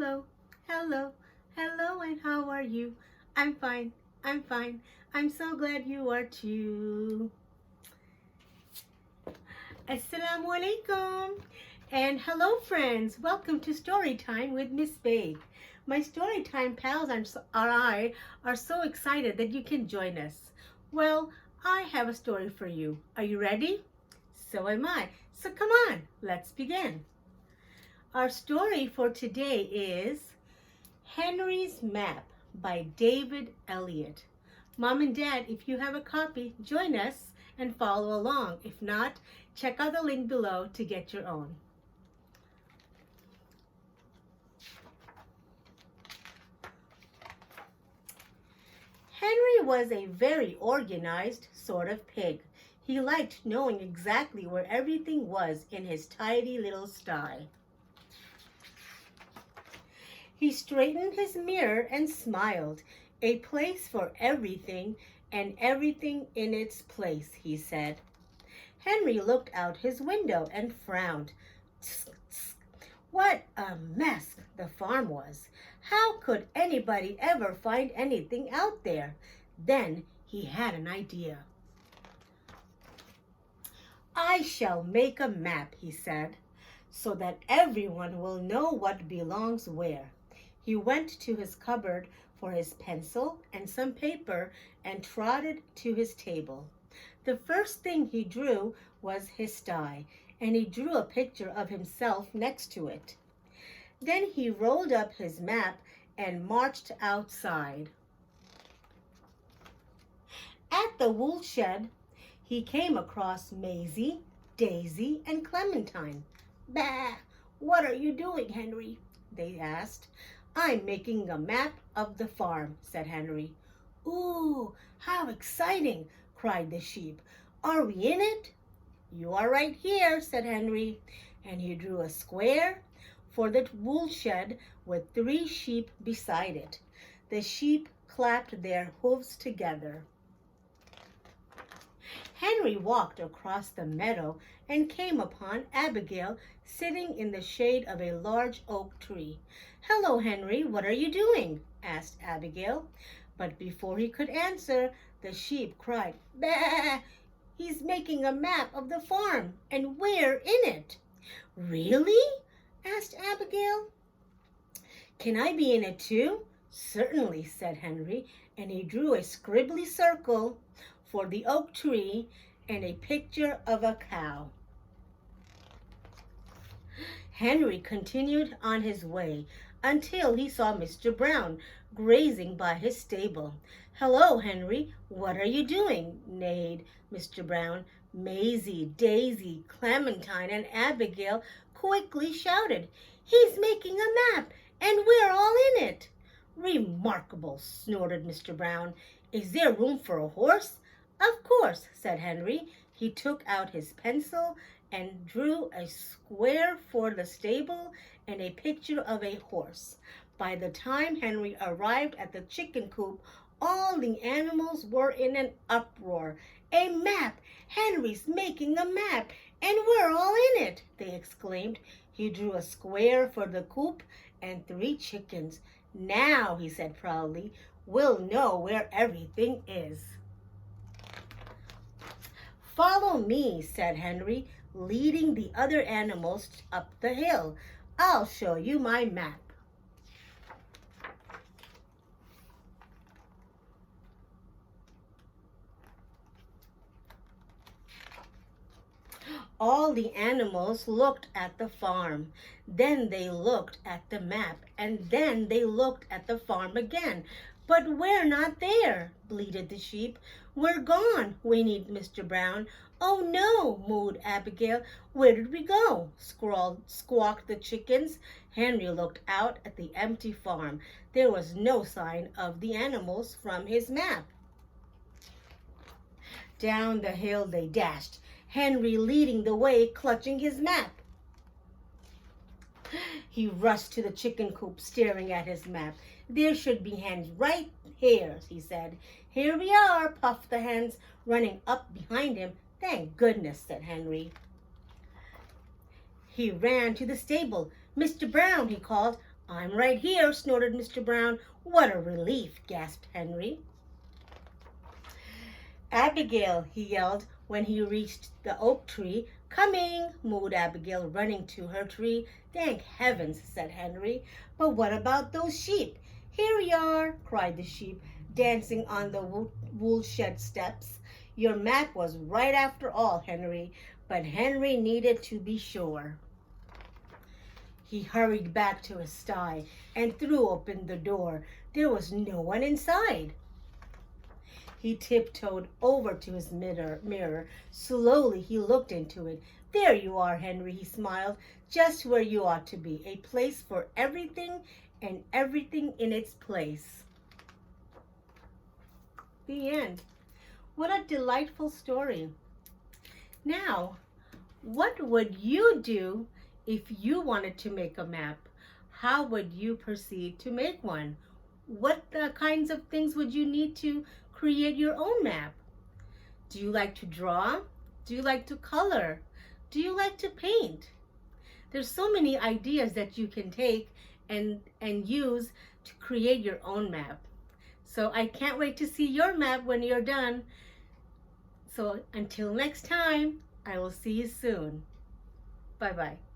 Hello, hello, hello, and how are you? I'm fine, I'm fine. I'm so glad you are too. Assalamu alaikum. And hello, friends. Welcome to Story Time with Miss Babe. My Story Time pals and I are so excited that you can join us. Well, I have a story for you. Are you ready? So am I. So come on, let's begin. Our story for today is Henry's Map by David Elliot. Mom and Dad, if you have a copy, join us and follow along. If not, check out the link below to get your own. Henry was a very organized sort of pig. He liked knowing exactly where everything was in his tidy little sty. He straightened his mirror and smiled. A place for everything and everything in its place, he said. Henry looked out his window and frowned. Tsk, tsk. What a mess the farm was. How could anybody ever find anything out there? Then he had an idea. I shall make a map, he said, so that everyone will know what belongs where. He went to his cupboard for his pencil and some paper and trotted to his table. The first thing he drew was his sty, and he drew a picture of himself next to it. Then he rolled up his map and marched outside. At the woolshed, he came across Maisie, Daisy, and Clementine. Bah! What are you doing, Henry? They asked. I'm making a map of the farm, said Henry. Ooh, how exciting, cried the sheep. Are we in it? You are right here, said Henry, and he drew a square for the woolshed with 3 sheep beside it. The sheep clapped their hooves together. Henry walked across the meadow and came upon Abigail sitting in the shade of a large oak tree. Hello, Henry, what are you doing? Asked Abigail. But before he could answer, the sheep cried, Bah! He's making a map of the farm, and we're in it. Really? Asked Abigail. Can I be in it too? Certainly, said Henry, and he drew a scribbly circle for the oak tree and a picture of a cow. Henry continued on his way until he saw Mr. Brown grazing by his stable. Hello, Henry, what are you doing? Neighed Mr. Brown. Maisie, Daisy, Clementine, and Abigail quickly shouted, He's making a map, and we're all in it. Remarkable, snorted Mr. Brown. Is there room for a horse? Of course, said Henry. He took out his pencil and drew a square for the stable and a picture of a horse. By the time Henry arrived at the chicken coop, all the animals were in an uproar. A map! Henry's making a map, and we're all in it, they exclaimed. He drew a square for the coop and 3 chickens. Now, he said proudly, we'll know where everything is. Follow me, said Henry, leading the other animals up the hill. I'll show you my map. All the animals looked at the farm. Then they looked at the map, and then they looked at the farm again. But we're not there, bleated the sheep. We're gone, whinnied Mr. Brown. Oh no, mooed Abigail. Where did we go? Squawked the chickens. Henry looked out at the empty farm. There was no sign of the animals from his map. Down the hill they dashed, Henry leading the way, clutching his map. He rushed to the chicken coop, staring at his map. There should be hens right here, he said. Here we are, puffed the hens, running up behind him. Thank goodness, said Henry. He ran to the stable. Mr. Brown, he called, I'm right here, snorted Mr. Brown. What a relief, gasped Henry. Abigail, he yelled when he reached the oak tree. Coming, mooed Abigail, running to her tree. Thank heavens, said Henry. But what about those sheep? Here we are, cried the sheep, dancing on the woolshed steps. Your map was right after all, Henry, but Henry needed to be sure. He hurried back to his sty and threw open the door. There was no one inside. He tiptoed over to his mirror. Slowly he looked into it. There you are, Henry, he smiled, just where you ought to be, a place for everything and everything in its place. The end. What a delightful story. Now, what would you do if you wanted to make a map? How would you proceed to make one? What kinds of things would you need to create your own map? Do you like to draw? Do you like to color? Do you like to paint? There's so many ideas that you can take and use to create your own map. So I can't wait to see your map when you're done. So until next time, I will see you soon. Bye-bye.